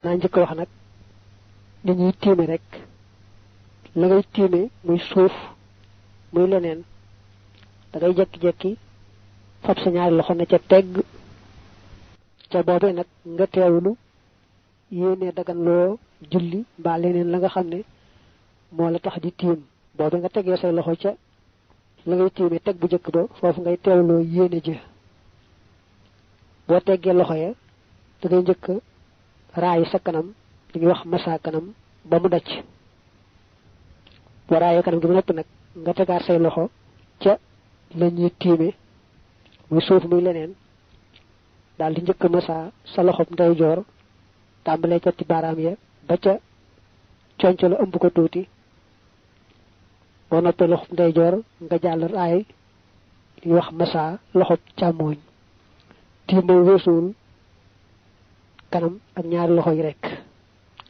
naa njëkk wax nag ni ñuy tiime rek la ngay tiime muy suuf muy leneen da ngay jekki-jekki fab sa ñaari loxo ne ca tegg ca boobee nag nga teewlu yéene dagan loo julli mbaa leneen la nga xam ne moo la tax di tiim boobe nga tegee say loxo ca la ngay tiime teg bu jëkk ba foofu ngay teewloo yéene jë boo teggee loxo ya da ngay njëkk raayi sa kanam li ñuy wax massa kanam ba mu dacc boo raayee kanam gi ba noppi nag nga tegaat say loxo ca la ñuy tiime muy suuf muy leneen daal di njëkk massa sa loxob ndeyjoor tàmbalee ca ci baaraam ya ba ca conco la ëmb ko tuuti boo noppee loxob ndeyjoor nga jàll raay li ñuy wax massa loxob càmmooñ tiim moom weesuwul kanam ak ñaari loxo yi rek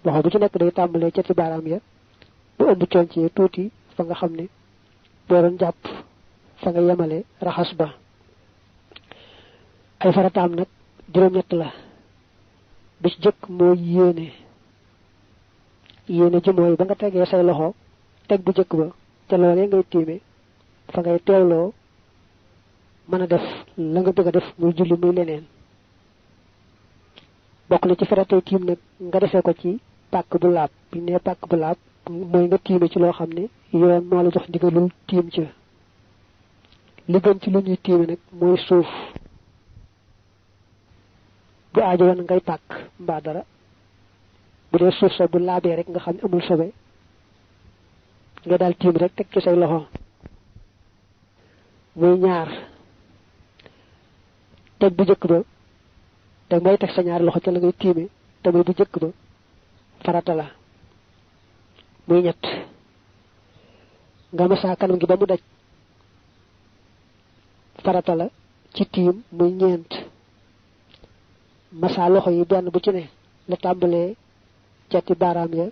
loxo bu ci nekk day tàmbalee ca ci baaraam ya bu ëmb conc yi tuuti fa nga xam ne boo doon jàpp fa nga yemale raxas ba ay farataam nag juróom-ñett la bi ci jëkk mooy yéene ji mooy ba nga tegee say loxo teg bu jëkk ba ca loolee ngay tiime fa ngay teewloo mën a def la nga bëgg a def muy julli muy leneen bokk na ci faratay tiim nag nga defee ko ci pàkk bu laab bi ne pàkk bu laab mooy nga tiime ci loo xam ne yoon moo la jox ndigalul tiim ci li gën ci lu ñuy tiime nag mooy suuf bu aajo woon ngay pàkk mbaa dara bu dee suuf sa bu laabee rek nga xam ne amul sobe nga daal tiim rek teg ci say loxo muy ñaar teg bu jëkk ba te mooy teg sa ñaari loxo ca la ngay tiime te muy bu jëkk ba farata la muy ñett nga massa kanam gi ba mu daj farata la ci tiim muy ñeent massa loxo yi benn bu ci ne la tàmbalee cati baaraam ya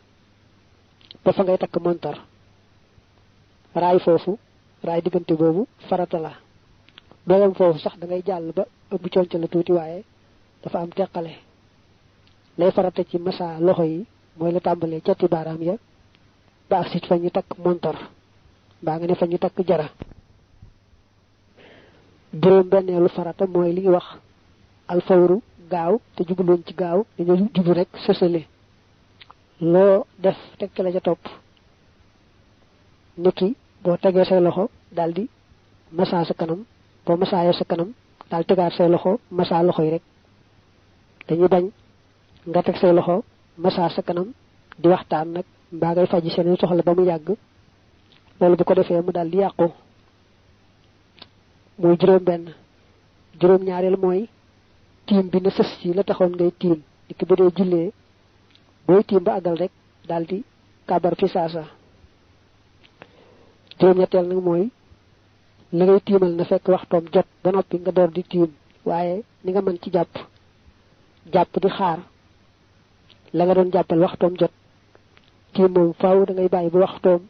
ba fa ngay takk montar raay foofu raay diggante boobu farata la doyam foofu sax da ngay jàll ba ëpp conc la tuuti waaye dafa am teqale lay farata ci massa loxo yi mooy la tàmbalee cati baaraam ya ba ak sit fa ñu takk montar mbaa nga ne fa ñu takk jara juróom benneelu farata mooy li ñuy wax alfawru gaaw te jubluñ ci gaaw dañoo jublu rek sësale loo def teg ci la ca topp niki boo tegee say loxo daldi massa sa kanam boo massaayee sa kanam daal tegaat say loxo massa loxo yi rek dañuy bañ nga teg say loxo massa sa kanam di waxtaan nag mbaa ngay faji seen soxla ba mu yàgg loolu bu ko defee mu daal di yàqu muy juróom benn juróom ñaareel mooy tiim bi na sës ci la taxoon ngay tiim niki bu dee jullee booy tiim ba àggal rek daal di kàbbar fi saasa juróom ñetteel nag mooy la ngay tiimal na fekk waxtoom jot ba noppi nga door di tiim waaye ni nga mën ci jàpp di xaar la nga doon jàppal waxtoom jot tiim moom faaw da ngay bàyyi ba waxtoom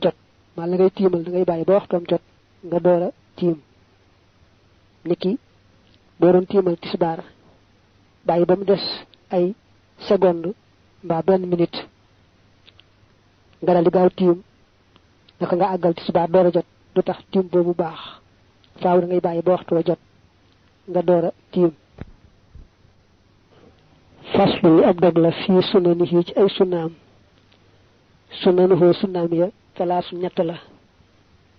jot maa la ngay tiimal da ngay bàyyi ba waxtoom jot nga door a tiim niki boo doon tiimal tisbaar bàyyi ba mu des ay seconde mbaa benn minute nga dal di gaaw tiim naka nga àggal tisbaar door a jot du tax tiim boobu baax faaw da ngay bàyyi ba waxtu wa jot nga door a tiim faslu li ab dog la fii sunanihi ci ay sunnaam sunanuhu sunnaam ya salaasu ñett la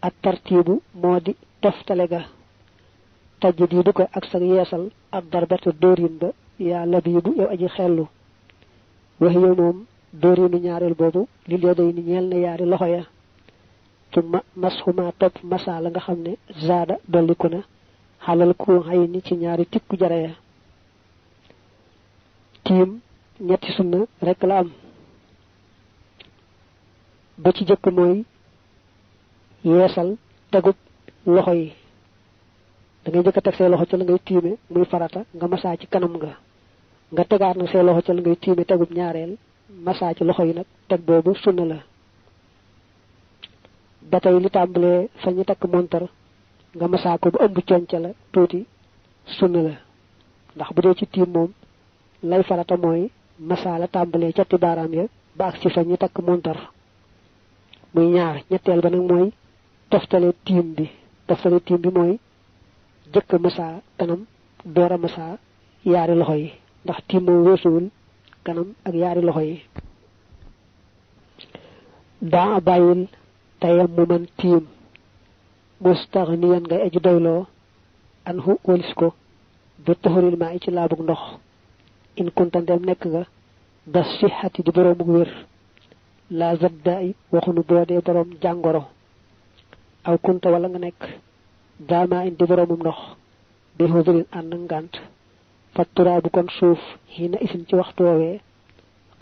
ak tartiibu moo di toftale ga tajdiidu ko ak sa yeesal ak darbatu dóorin ba yaa labiibu yow aji xellu waxi yow moom dóorinu ñaareel boobu li lee day ni ñeel na yaari loxo ya tuma masxuma topp massa la nga xam ne zaada dolliku na xalal ku xay ni ci ñaari tikku jara ya tiim ñetti sunna rekk la am ba ci jëkk mooy yeesal tegub loxo yi da ngay jëkk a teg say loxo ca la ngay tiime muy farata nga massa ci kanam nga tegaat nag say loxo ca la ngay tiime tegub ñaareel massa ci loxo yi nag teg boobu sunna la ba tey li tàmbalee fa ñu takk montar nga massa ko bu ëmb conca la tuuti sunna la ndax bu dee ci tiim moom lay farata mooy masala tàmbalee ca ti baaraam ya ba ak ci fa ñu takk montar muy ñaar ñetteel ba nag mooy toftale tiim bi mooy jëkk masa kanam doora masa yaari loxo yi ndax tiim moo weesuwul kanam ak yaari loxo yi daa bàyyil tayammuman tiim mustaghniyan ngay aji doyloo anhu walis ko bi tuhuril maa ci laabug ndox in kunta ndem nekk nga da sihati di boroomug wér la zadda yi waxunu boo dee boroom jàngoro aw kunta wala nga nekk daamaa in di boroomum ndox bi hudurin ànd ngànt fatturaa bu kon suuf xiina isin ci waxtu woowee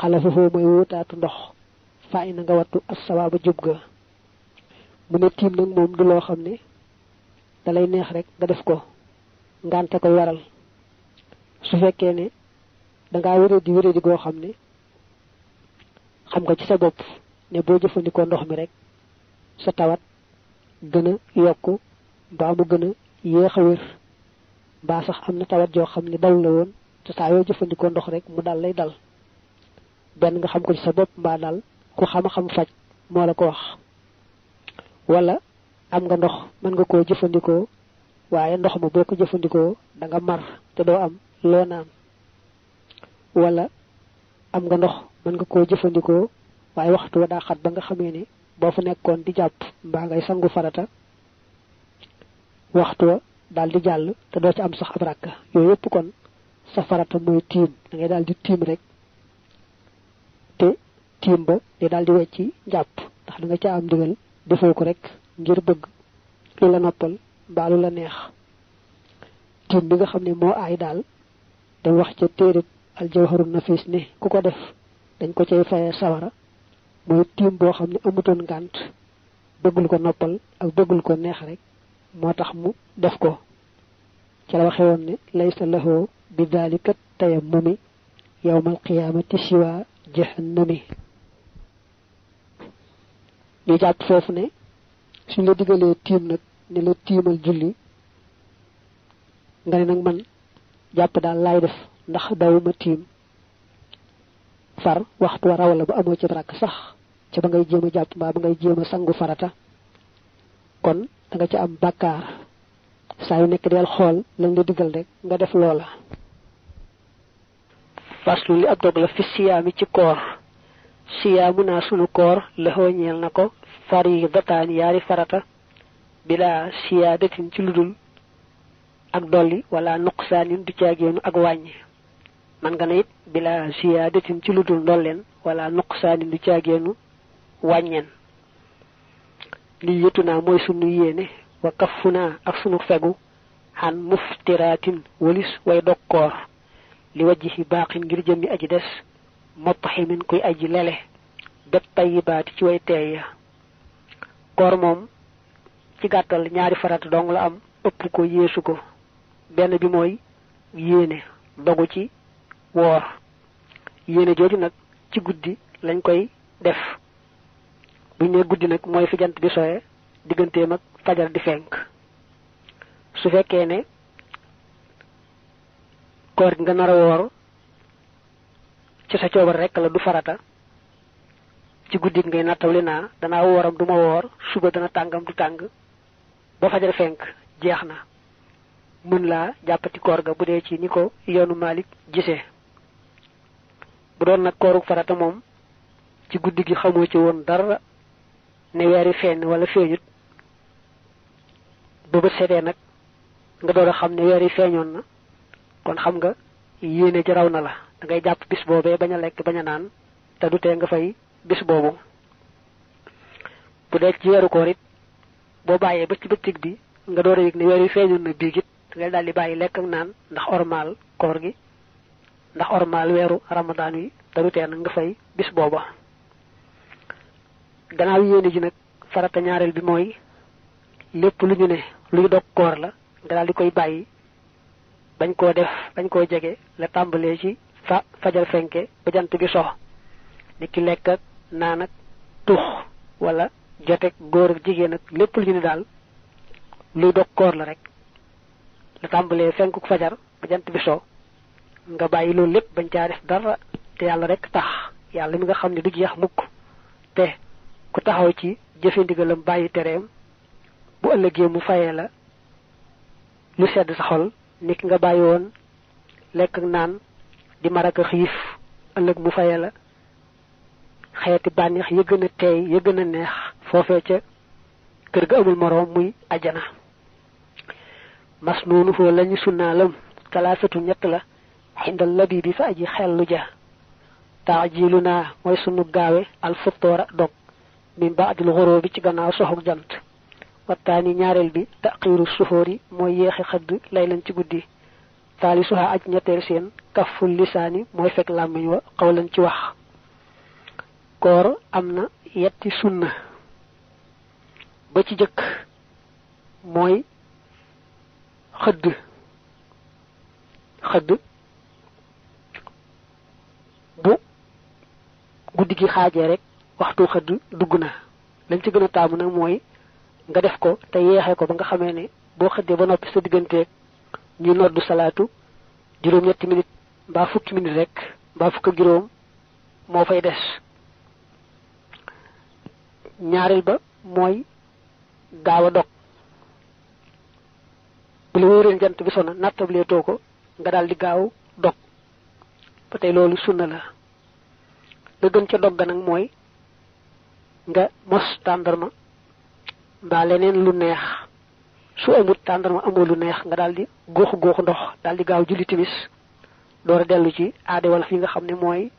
xalafahu mooy wutaatu ndox faa ina nga wattu assawaaba jub ga mu ne tiim nag moom du loo xam ne dalay neex rek nga def ko ngànte koy waral su fekkee ne dangaa wéré di goo xam ne xam nga ci sa bopp ne boo jëfandikoo ndox mi rek sa tawat gën a yokku mbaa mu gën a yéex a wér mbaa sax am na tawat joo xam ne dal la woon te saa yoo jëfandikoo ndox rek mu dal lay dal benn nga xam ko ci sa bopp mbaa dal ku xam-xam faj moo la ko wax wala am nga ndox mën nga koo jëfandikoo waaye ndox ma boo ko jëfandikoo da nga mar te doo am loo naan wala am nga ndox mën nga koo jëfandikoo waaye waxtu wa daa xat ba nga xamee ne boo fa nekkoon di jàpp mbaa ngay sangu farata waxtu wa daal di jàll te doo ci am sax ab rakka yooyu yëpp kon sa farata mooy tiim da ngay daal di tiim rek te tiim ba day daal di wecci njàpp ndax da nga ca am ndigal defoo ko rek ngir bëgg lu la noppal mbaa lu la neex tiim bi nga xam ne moo aay daal dañ wax ca téereb aljawharun nafis ne ku ko def dañ ko cay fayee sawara mooy tiim boo xam ne amutoon ngànt bëggul ko noppal ak bëggul ko neex rek moo tax mu def ko ci la waxe woon ne laysa lahu bi dalika tayammumi yawmal qiyaamati siwa jahannami ñu jàpp foofu ne suñ la diggalee tiim nag ne la tiimal julli nga ne nag man jàpp daal laay def ndax dawuma tiim far waxtu wa raw la ba amoo ci rakk sax ca ba ngay jéem a jàpp mbaa ba ngay jéem a sangu farata kon da nga ci am bàkkaar saa yu nekk del xool lañ la diggal rek nga def loola faslu li ab dog la fi siyaami ci koor siyaamu naa sunu koor la xooñeel na ko faridatan yaari farata bila siyaadatin ci ludul ak dolli wala nuqsaanin du caageenu ak wàññi man nga ne it bila siyaadatin ci ludul ndolleen wala nuqsaanin du caageenu wàññeen li yëtu naa mooy sunu yéene wa kafu naa ak sunu fegu xan muftiraatin walis way dog koor li wajjihi baaqin ngir jëmmi aji des mottaximin kuy aji lele bet tayyibaati ci way teey ya koor moom ci gàttal ñaari farata dong la am ëpp ko yeesu ko benn bi mooy yéene dogu ci woor yéene jooju nag ci guddi lañ koy def buñ ne guddi nag mooy fi jant bi soye digganteem ak fajar di fenk su fekkee ne koor gi nga nar a woor ci sa coobar rek la du farata ci guddi ngay nattawli naa danaa wooram du ma woor suba dana tàngam du tàng ba fajar fenk jeex na mën laa jàppati koor ga bu dee ci ni ko yoonu Malik gisee bu doon nag kooru farata moom ci guddi gi xamoo ci woon dara ne weeri feeñ wala feeñut ba bët seetee nag nga door a xam ne weeri feeñoon na kon xam nga yéene ji raw na la da ngay jàpp bis boobee bañ a lekk bañ a naan te du tee nga fay bis boobu bu dee ci weeru koor it boo bàyyee ba ci bëccëg bi nga door a yëg ne weer yi feeñoon na biig it ngay daal di bàyyi lekk ak naan ndax ormal koor gi ndax ormal weeru ramadaan wi te du tee nag nga fay bis booba gannaaw yéene ji nag farata ñaareel bi mooy lépp lu ñu ne luy dog koor la nga daal di koy bàyyi bañ koo def bañ koo jege la tàmbalee ci fajar fenke ba jant bi sox ni ki lekk ak naan ak tux wala jotek góor ak jigéen ak lépp lu ñu ne daal luy dog koor la rek la tàmbalee fenkuk fajar ba jant bi so nga bàyyi loolu lépp bañ caa def dara te yàlla rek tax yàlla mi nga xam ne du jeex mukk te ku taxaw ci jëfe ndigalam bàyyi tereem bu ëllëgee mu fayee la lu sedd sa xol niki nga bàyyi woon lekk ak naan di maraka xiif ëllëg mu fayee la xeeti bànneex ya gën a teey ya gën a neex foofee ca kër ga amul moroom muy ajjana mas noonu foo lañu sunnaalam talaasatu ñett la xindal labi bi fa aji xellu ja taajilu naa mooy sunu gaawe al futtoora dog min baadil xoroo bi ci gannaaw soxuk jant wattaani ñaareel bi taqiiru suxóori mooy yeexe xëdd laylan ci guddi taali suha aj ñetteel seen kaful lisaani mooy fekk làmmiñ wa xawlan ci wax koor am na yetti sunna ba ci jëkk mooy xëdd bu guddi gi xaajee rek waxtu xëdd dugg na lañ ci gën a taamu nag mooy nga def ko te yeexee ko ba nga xamee ne boo xëddee ba noppi sa digganteeg ñu noddu salaatu juróom-ñetti minute mbaa fukki minute rek mbaa fukk ak juróom moo fay des ñaareel ba mooy gaaw a dog bu la wóoree jant bi sona nattablee too ko nga daal di gaaw dog ba tey loolu sunna la la gën ca dog ga nag mooy nga mos tàndarma mbaa leneen lu neex su amut tàndarma amoo lu neex nga daal di góoxu ndox daal di gaaw julli timis door a dellu ci aade wala fi nga xam ne mooy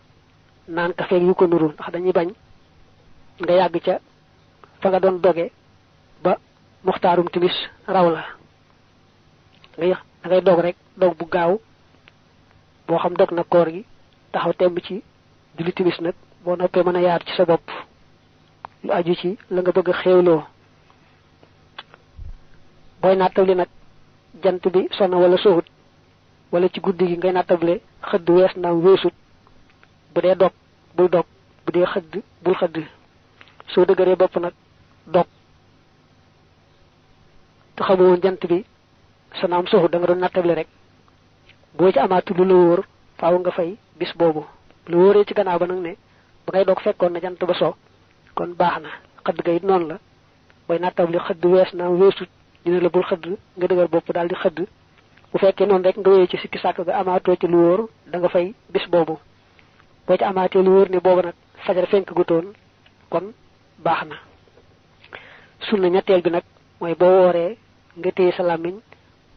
naan kafe yu ko nuru ndax dañuy bañ nga yàgg ca fa nga doon doge ba muxtaarum timis raw la da ngay dog rek dog bu gaaw boo xam dog na koor gi taxaw temb ci julli timis nag boo noppee mën a yaar ci sa bopp lu aju ci la nga bëgg a xéewloo booy nattable nag jant bi sonna wala soxut wala ci guddi gi ngay nattable xëdd wees naam weesut bu dee dog bul dog bu dee xëdd bul xëdd soo dëgëree bopp nag dog te xamoon jant bi sa naam soxut da nga doon nattable rek boo ci amaatu lu la wóor faaw nga fay bis boobu lu wóoree ci gannaaw ba nag ne ba ngay dog fekkoon na jant ba so kon baax na xëdd ga it noonu la booy nattable xëdd wees naam weesut ñu ne la bul xëdd nga dëgër bopp daal di xëdd bu fekkee noonu rek nga wéyee ci sikki sàkk ga amaatoo ci lu wóor da nga fay bis boobu boo ci amaatee lu wóor ne boobu nag fajar fenk gutoon kon baax na sunna ñetteel bi nag mooy boo wooree nga téye sa làmmiñ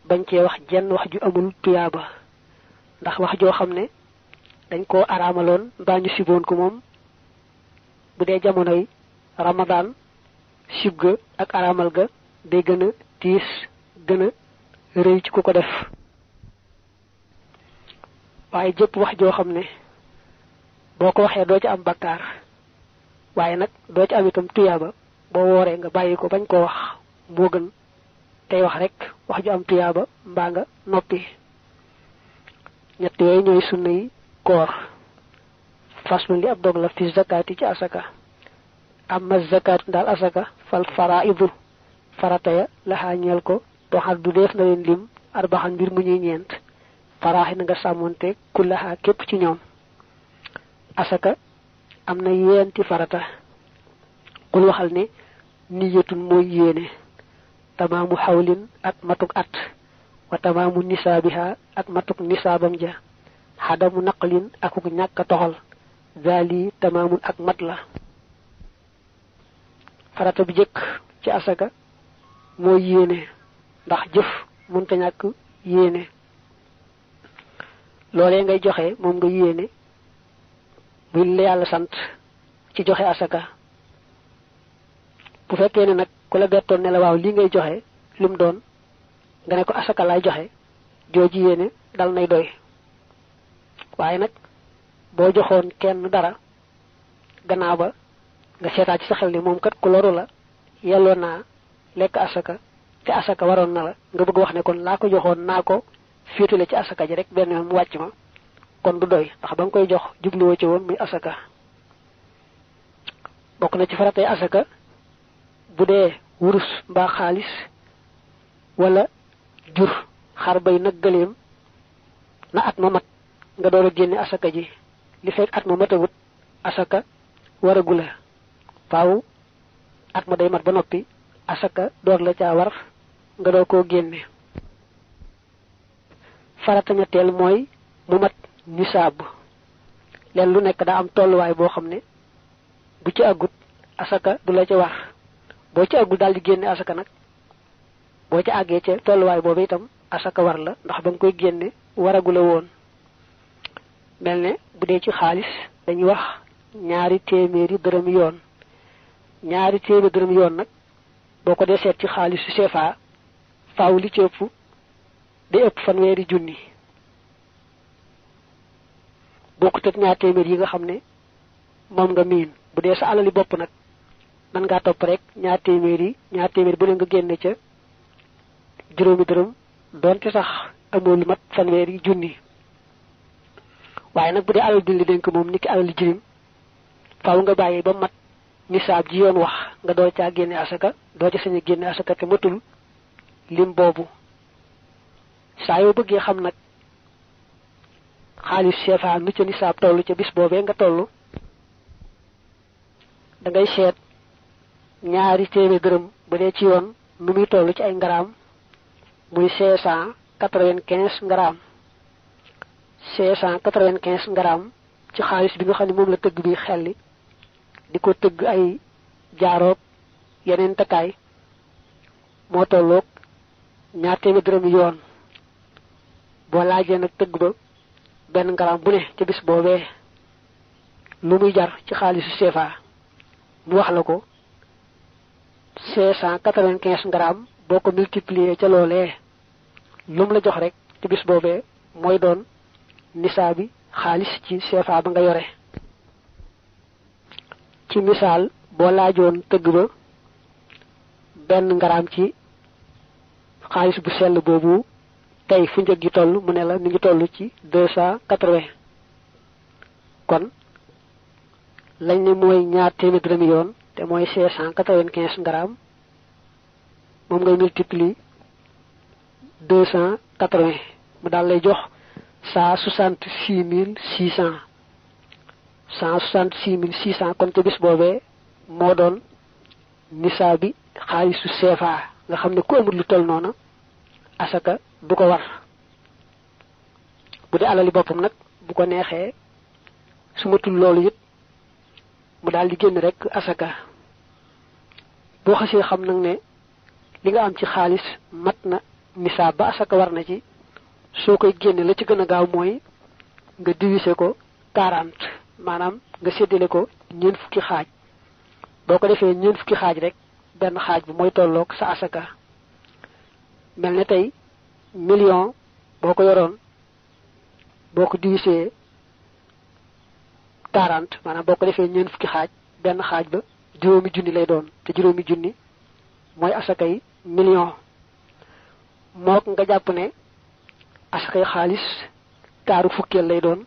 bañ cee wax jenn wax ju amul tuyaaba ndax wax joo xam ne dañ koo araamaloon mbaa ñu siboon ko moom bu dee jamonoy ramadaan sib ga ak araamal ga day gën a tiis gën a rëy ci ku ko def waaye jëpp wax joo xam ne boo ko waxee doo ci am bakkaar waaye nag doo ci am itam tuyaaba boo wooree nga bàyyi ko bañ koo wax moo gën tey wax rek wax ju am tuyaaba mbaa nga noppi ñett yooyu ñooy sunna yi koor faslun li ab dog la fi zakaati ci asaka amma zakaatu daal asaka fal faraidu farata ya laxaa ñeel ko doxal du def na leen lim arbaxan mbir mu ñuy ñeent faraaxi na nga sàmmonte ku laxaa képp ci ñoom asaka am na yeenti farata kul waxal ne niyatun mooy yéene tamaamu xawlin ak matuk at wa tamaamu nisaabiha ak matuk nisaabam ja xadamu naqlin akuk ñàkk a toxal zaali tamaamun ak mat la farata bi jëkk ci asaka mooy yéene ndax jëf mënta ñàkk yéene loolee ngay joxe moom nga yéene muy la yàlla sant ci joxe asaka bu fekkee ne nag ku la bettoon ne la waaw lii ngay joxe lu mu doon nga ne ko asaka laay joxe jooju yéene dal nay doy waaye nag boo joxoon kenn dara gannaaw ba nga seetaat ci sa xel ni moom kat ku loru la yelloo naa lekk asaka te asaka waroon na la nga bëgg wax ne kon laa ko joxoon naa ko féetale ci asaka ji rek benn yoon mu wàcc ma kon du doy ndax ba nga koy jox jubluwoo ci woon muy asaka bokk na ci faratay asaka bu dee wurus mbaa xaalis wala jur xar bay nag gëleem na at ma mat nga door a génne asaka ji li fekk at ma matagut asaka waragula faaw at ma day mat ba noppi asaka door la caa war nga doo koo génne. farata ñetteel mooy mu mat nisaab leen lu nekk daa am tolluwaay boo xam ne bu ci àggut asaka du la ca war boo ci àggul daal di génne asaka nag boo ci àggee ca tolluwaay boobu itam asaka war la ndax ba nga koy génne waragula woon. mel ne bu dee ci xaalis dañuy wax ñaari téeméeri dërëm yoon ñaari téeméeri dërëm yoon nag boo ko dee seet ci xaalis su CFA faaw li ci ëpp day ëpp fanweeri junni bokkut ak ñaar téeméer yi nga xam ne moom nga miin bu dee sa alali bopp nag man ngaa topp rek ñaar téeméer bu ne nga génne ca juróomi dërëm doonte sax amoo lu mat fanweeri junni. waaye nag bu dee alal bi li dénk moom niki alal jirim faaw nga bàyyi ba mat nisaab ji yoon wax nga doo caa génne asaka doo ca sañ a génne asaka te matul lim boobu. saa yoo bëggee xam nag xaalis CFA nu ca nisaab toll ca bis boobee nga toll da ngay seet ñaari téeméer dërëm bu dee ci yoon nu muy toll ci ay ngaraam muy 595 ngaraam 595 ngaraam ci xaalis bi nga xam ne moom la tëgg bi xelli di ko tëgg ay jaaroog yeneen takkaay moo tolloog ñaar téeméer dërëm yoon boo laajee nag tëgg ba benn ngaraam bu ne ci bis boobee lu muy jar ci xaalisu CFA mu wax la ko 595 ngaraam boo ko multiplier ca loolee lu mu la jox rek ci bis boobee mooy doon nisaabi xaalis ci CFA ba nga yore. ci misaal boo laajoon tëgg ba benn ngaraam ci xaalis bu sell boobu tey fu njëg gi toll mu ne la mi ngi toll ci 280 kon lañ ne mooy ñaar téeméer dërëmi yoon te mooy 595 ngaraam moom ngay multiplier 280 mu daal lay jox 166 600 kon ca bis boobee moo doon nisaabi xaalisu CFA nga xam ne ku amul lu toll noona asaka du ko war. bu dee alali boppam nag bu ko neexee su matul loolu it mu daal di génn rek asaka. boo xasee xam nag ne li nga am ci xaalis mat na nisaab ba asaka war na ci soo koy génne la ci gën a gaaw mooy nga diviser ko 40 maanaam nga séddale ko ñeent fukki xaaj boo ko defee ñeent fukki xaaj rek benn xaaj bi mooy tolloog sa asaka. mel ne tey million boo ko yoroon boo ko divisé 40 maanaam boo ko defee ñeent fukki xaaj benn xaaj ba juróomi junni lay doon te juróomi junni mooy asakay million. mook nga jàpp ne asakay xaalis kaaru fukkeel lay doon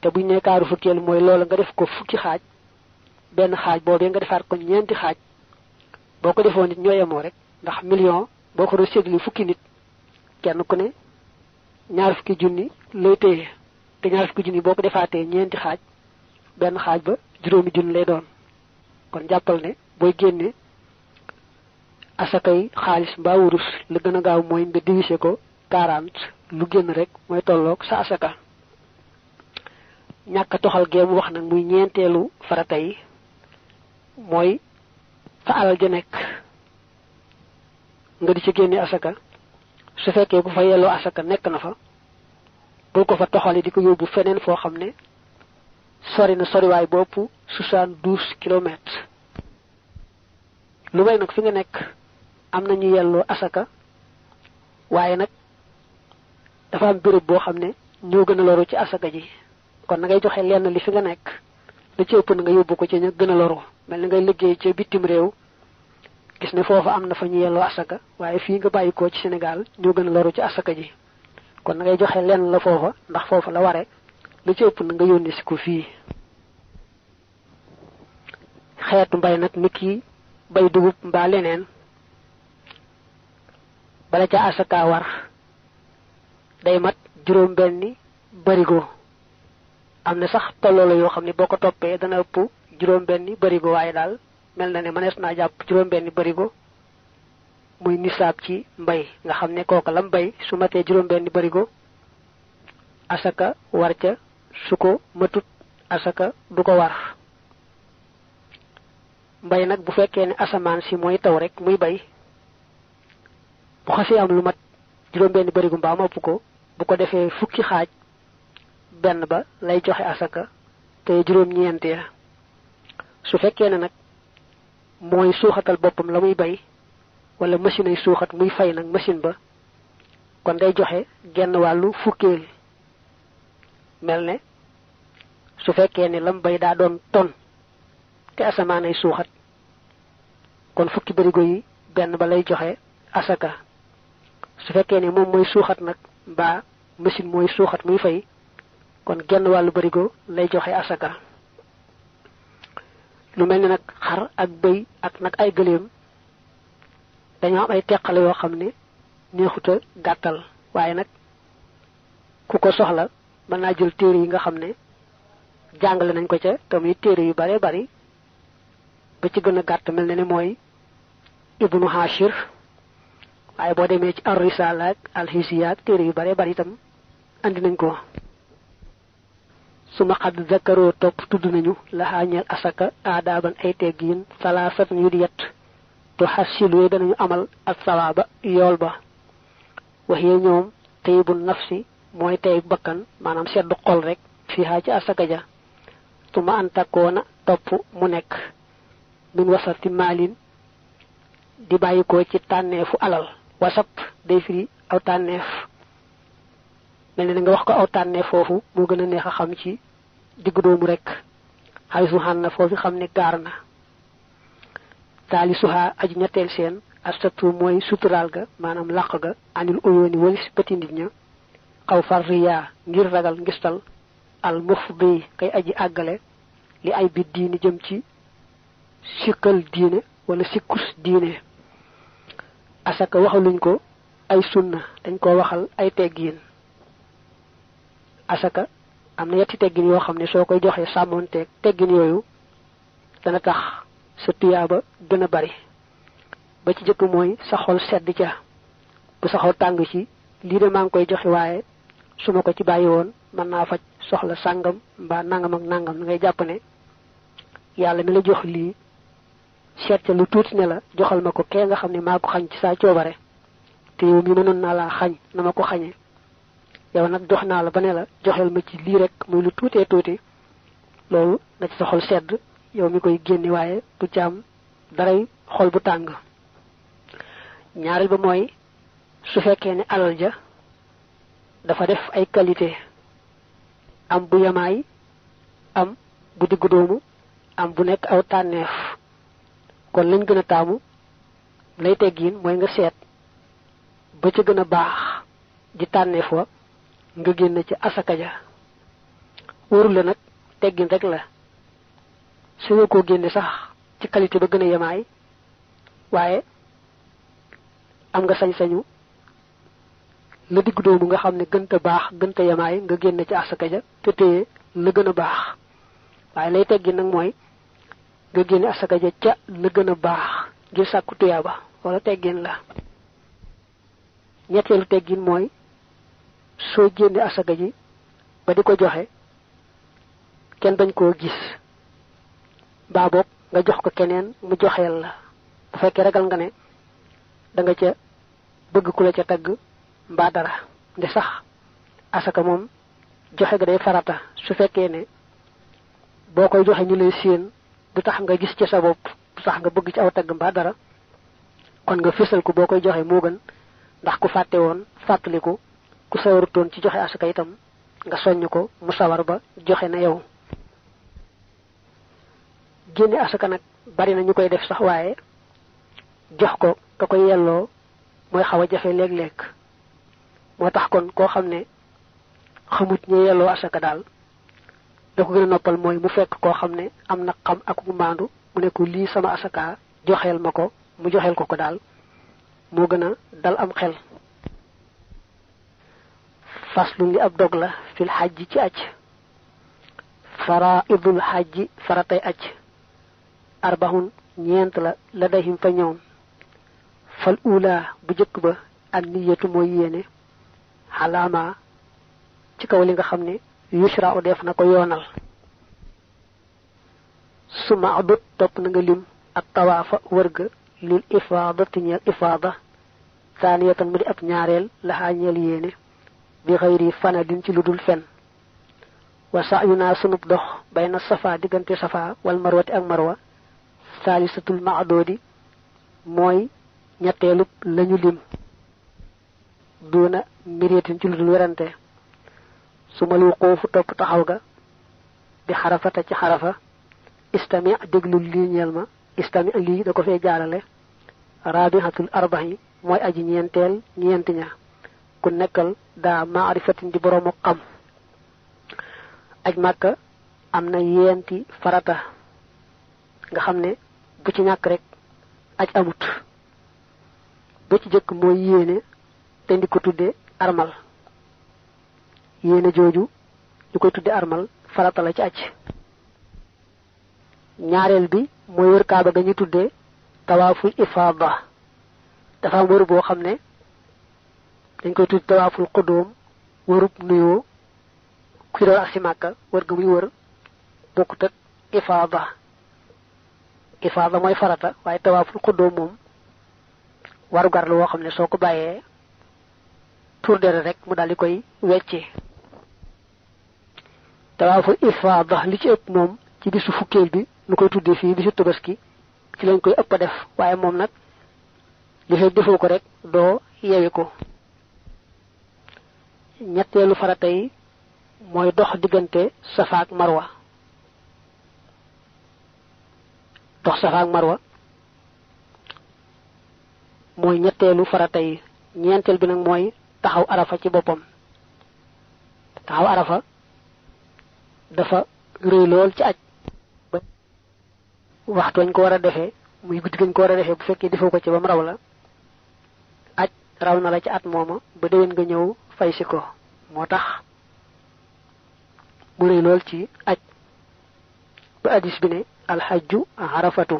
te buñ ne kaaru fukkeel mooy loola nga def ko fukki xaaj benn xaaj boobee nga defaat ko ñeenti xaaj boo ko defoon nit ñoo yemoo rek ndax million boo ko doon séddale fukki nit kenn ku ne ñaar fukki junni lay téye te ñaar fukki junni boo ko defaatee ñeenti xaaj benn xaaj ba juróomi junni lay doon. kon jàppal ne booy génne asakay xaalis mbaa wurus la gën a gaaw mooy nga diviser ko 40 lu génn rek mooy tolloog sa asaka. ñàkk a toxal géemu wax nag muy ñeenteelu farata yi mooy fa alal ja nekk nga di ci génne asaka su fekkee ku fa yelloo asaka nekk na fa bul ko fa toxali di ko yóbbu feneen foo xam ne sori na soriwaay bopp 72 kilomètres lu may nag fi nga nekk am na ñu yelloo asaka waaye nag dafa am béréb boo xam ne ñoo gën a loru ci asaka ji kon na ngay joxe lenn li fi nga nekk la ci ëpp na nga yóbbu ko ci ñu gën a loru mel ni ngay liggéey ci bitim réew gis ne foofa am na fa ñu yelloo asaka waaye fii nga bàyyi ko ci Sénégal ñoo gën a loru ci asaka ji kon na ngay joxe lenn la foofa ndax foofa la ware la ci ëpp na nga yónni si ko fii. xeetu mbay nag nit ki bay dugub mbaa leneen bala ca asaka war day mat juróom benni barigo amna sax tolloo la yoo xam ne boo ko toppee dana ëpp juróom benni barigo waaye daal mel na ne mënees naa jàpp juróom benni barigo muy nisaab ci mbay nga xam ne kooka lam bay su matee juróom benni barigo asaka war ca su ko matut asaka du ko war mbay nag bu fekkee ne asamaan si mooy taw rek muy bay bu xasee am lu mat juróom benni barigo mbaa mopp ko bu ko defee fukki xaaj benn ba lay joxe asaka te juróom ñeent ya su fekkee ne nag mooy suuxatal boppam la muy bay wala machine ay suuxat muy fay nag machine ba kon day joxe genn wàllu fukkeel mel ne su fekkee ne lam bay daa doon ton te asamaan ay suuxat kon fukki barigo yi benn ba lay joxe asaka su fekkee ne moom mooy suuxat nag mbaa machine mooy suuxat muy fay kon genn wàllu barigo lay joxe asaka lu mel ni nag xar ak bëy ak nag ay gëléem dañoo am ay teqale yoo xam ne neexuta gàttal waaye nag ku ko soxla mën naa jël téere yi nga xam ne jàngale nañ ko ca te muy téere yu bare bari ba ci gën a gàtt mel ne mooy ibnu hashir waaye boo demee ci ar-risala ak al-hisiya ak téere yu bare bari itam andi nañ ko suma xad zakaroo topp tudd nañu laxaañeel asaka aadaaban ay teggiin salaasat yu di yett tu xasilu danañu amal ak sawaaba yool ba waxee ñoom tayibu nafsi mooy tey bakkan maanaam seddu xol rek fiha ci asaka ja tuma antakoona topp mu nekk min wasati maalin di bàyyikoo ci tànneefu alal wasap day firi aw tànneef mel ne nga wax ko aw tànneef foofu moo gën a neex a xam ci diggu doomu rek xaysu xan na foofu xam ne gaar na taali suha aju ñetteel seen astatu mooy suturaal ga maanaam làq ga anil uyooni walis bëti nit ña xaw far riyaa ngir ragal ngistal al mufdi kay aji àggale li ay bi diini jëm ci sikkal diine wala sikkus diine asaka waxaluñ ko ay sunna dañ ko waxal ay teggiin asaka am na yetti teggin yoo xam ne soo koy joxee sàmmoonteeg teggin yooyu dana tax sa tuyaaba gën a bari ba ci jëkk mooy sa xol sedd ca bu sa xol tàng ci lii de maa ngi koy joxe waaye su ma ko ci bàyyi woon mën naa faj soxla sàngam mbaa nangam ak nangam ngay jàpp ne yàlla mi la jox lii seet ca lu tuuti ne la joxal ma ko kee nga xam ne maa ko xañ ci saa coobare te yow mi mënoon naa laa xañ na ma ko xañee yow nag jox naa la ba ne la joxel ma ci lii rek muy lu tuutee tuuti loolu na ci sa xol sedd yow mi koy génne waaye du ci am daray xol bu tàng ñaareel ba mooy su fekkee ne alal ja dafa def ay qualité am bu yamaay am bu diggu doomu am bu nekk aw tànneef kon lañ gën a taamu lay teggiin mooy nga seet ba ca gën a baax di tànneef wa nga génn ci asaka ja wóorul la nag teggin rek la suñu ko génne sax ci qualité ba gën a yemaay waaye am nga sañ-sañu la diggu doomu nga xam ne gënta baax gënta yemaay nga génn ci asaka ja te téye la gën a baax waaye lay teggin nag mooy nga génne asaka ja ca la gën a baax ngir sàkku tuyaaba wala teggin la ñetteelu teggin mooy soo génne asaka ji ba di ko joxe kenn bañ koo gis mbaa boog nga jox ko keneen mu joxeel la bu fekkee ragal nga ne da nga ca bëgg ku la ca tagg mbaa dara nde sax asaka moom joxe ga day farata su fekkee ne boo koy joxe ñu lay séen du tax nga gis ci sa bopp du tax nga bëgg ci aw tagg mbaa dara kon nga fésal ko boo koy joxe moo gën ndax ku fàtte woon fàttaliku ku sawarutoon ci joxe asaka itam nga soññ ko mu sawar ba joxe na yow génne asaka nag bari na ñu koy def sax waaye jox ko ka koy yelloo mooy xaw a jafe léeg-léeg moo tax kon koo xam ne xamut ñu yelloo asaka daal da ko gën a noppal mooy mu fekk koo xam ne am na xam ak mu maandu mu ne ko lii sama asaka joxeel ma ko mu joxeel ko ko daal moo gën a dal am xel faslu li ab dog la fil xajji ci aj faraidul hajji faratay aj arbahun ñent la dayhim fa ñoom fal ula bu jëkk ba an niyatu moy yene halama ci kaw li nga xamne yushra'u def na ko yoonal suma adut top na nga lim at tawafa wërga lil ifadati ñal ifada thaniyatan mu di ab ñaarel la hañel yene bi xeyri fanadin ci ludul fen wa sa'yuna sunub dox bayna safa digante safa wal marwati ak marwa salisatul ma'dudi moy ñettelu lañu lim duna miriyatin ci ludul werante suma lu qofu top taxaw ga bi harafata ci harafa istami deglu li ñel ma istami li da ko fay jaarale rabihatul arba'i moy aji ñentel ñent ña ku nekkal da ma'rifatin di borom xam aj makka amna yenti farata nga xamne bu ci ñak rek aj amut bu ci jëk moy yene te ndi ko tuddé armal yene joju ñu koy tuddé armal farata la ci aj ñaarel bi moy wër kaaba ga ñu tuddé tawaful ifada dafa wër bo xamne dañ koy tuddé tawaful qudum wërub nuyo ku do ak ci makka wër ga muy wër bokut ak ifada moy farata waye tawaful qudum mom waru gar la wo xamne soko baye tour dere rek mu dal di koy wéccé tawaful ifada li ci ëpp mom ci bisu fukel bi nu koy tuddé fi bisu tabaski ci lañ koy ëpp def waye mom nak li fay defo ko rek do yewi ko ñettelu farata yi moy dox digënté safa ak marwa dox safa ak marwa moy ñettelu farata yi ñentel bi nak moy taxaw arafa ci bopam taxaw arafa dafa reuy lol ci aj waxtu ñu ko wara defé muy guddi gën ko wara defé bu fekkee defo ko ci bam raw la aj raw na la ci at moma ba dewen nga ñew fay ci ko motax mu reuy lol ci aj ba hadith bi ne al hajju arafatu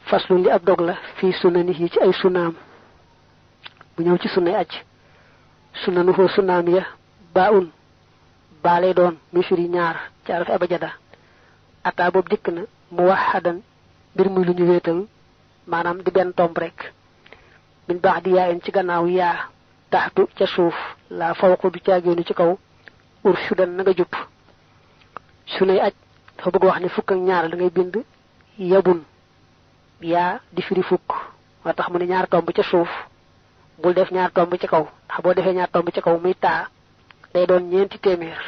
faslu li ab dog la fi sunanihi ci ay sunam bu ñew ci sunnay aj sunanu fo sunam ya baun balé doon mi firi ñaar ci araf abajada ata bob dik na muwahhadan bir muy luñu wétal manam di ben tomb rek min ba'di ya en ci gannaaw ya tahtu ca suuf la fawqu du ciagenu ci kaw urshudan nga jup sunay aj dafa bëgg wax ni fukk ak ñaar da ngay bind yabun ya di firi fukk wa tax mu ni ñaar tomb ca suuf bul def ñaar tomb ci kaw ndax bo defé ñaar tomb ci kaw muy ta day doon ñenti témèr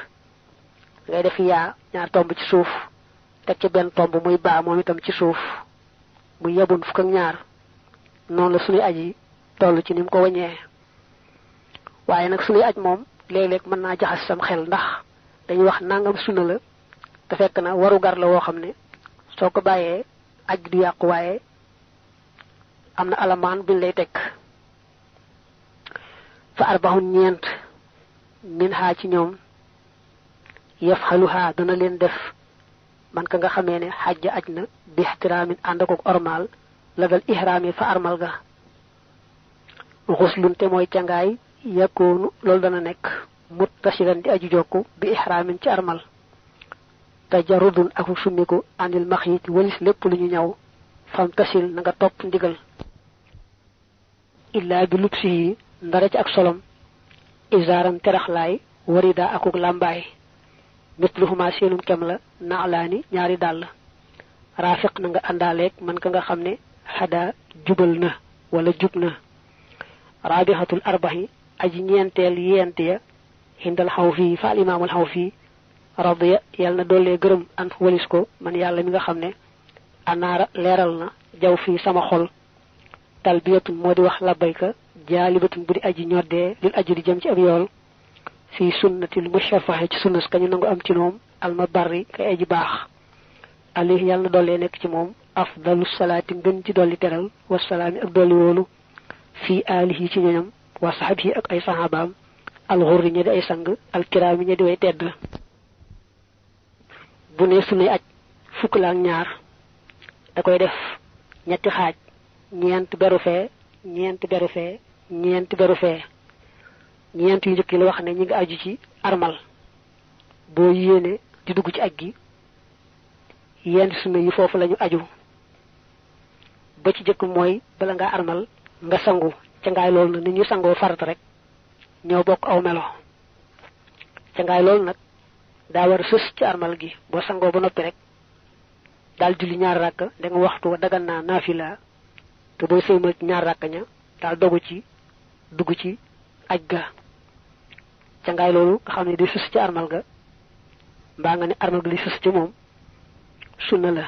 ngay def ya ñaar tomb ci suuf tek ci ben tomb muy ba mom itam ci suuf muy yabun fukk ak ñaar non la suñu aji tollu ci nim ko wañé waye nak suñu aj mom léeg-léeg mën naa jaxas sam xel ndax dañuy wax nangam sunna la te fekk na waru gar la woo xam ne soo ko bàyyee aj du yàqu waaye am na alamaan buñ lay tekk fa arbahun ñeent min haa ci ñoom yafxaluha dana leen def man ka nga xamee ne xajja aj na bi ihtiraamin ànd ak ormal la dal ihraami fa armal ga xuslun te mooy cangaay yakunu lol dana nek muttasilan di aju jokku bi ihramin ci armal tajarrudun ak summiku anil makhit walis lepp luñu ñaw fam tasil nga top ndigal illa bi lubsihi ndara ci ak solom izaran teraxlay warida akuk lambay mitluhuma senum kem la na'lani ñaari dal rafiq na nga andalek man ka nga xamne hada jubal na wala jubna rabihatul arba'i aji ñentel yentiya hindal hawfi fa al imam al hawfi radiya yalna dolle gërem an walis ko man yalla mi nga xamne anara leral na jaw fi sama xol talbiyatun modi wax labbayka jalibatun budi aji ñodde lil ajri jëm ci ab yool fi sunnatil musharrafa ci sunnas kañu nangu am ci mom al mabarri kay aji bax ali yalla dolle nek ci mom afdalus salati gën ci dolli teral wassalami ak dolli wolu fi alihi ci ñoñam wa sahabi ak ay sahabam al ghurri ñi di ay sang al kirami ñi di way tedd bu ne suñuy aj fukk la ak ñaar da koy def ñetti xaaj ñeent beru fee ñeent beru fee ñeent beru fee ñeent yu njëkk yi la wax ne ñi nga aju ci armal boo yéene di dugg ci aj gi yenn sunna yi foofu lañu aju ba ci jëkk mooy bala nga armal nga sangu ca ngaay loolu nag ni ñu sangoo farata rek ñoo bokk aw melo ca ngaay loolu nag daa war a sës ci armal gi boo sangoo ba noppi rek daal julli ñaar rakk da nga waxtu wa dagan naa naafila te booy sëymal ci ñaar rakk ña daal dogu ci dugg ci aj ga ca ngaay loolu nga xam ne di sës ci armal ga mbaa nga ne armal ga li sës ci moom sunna la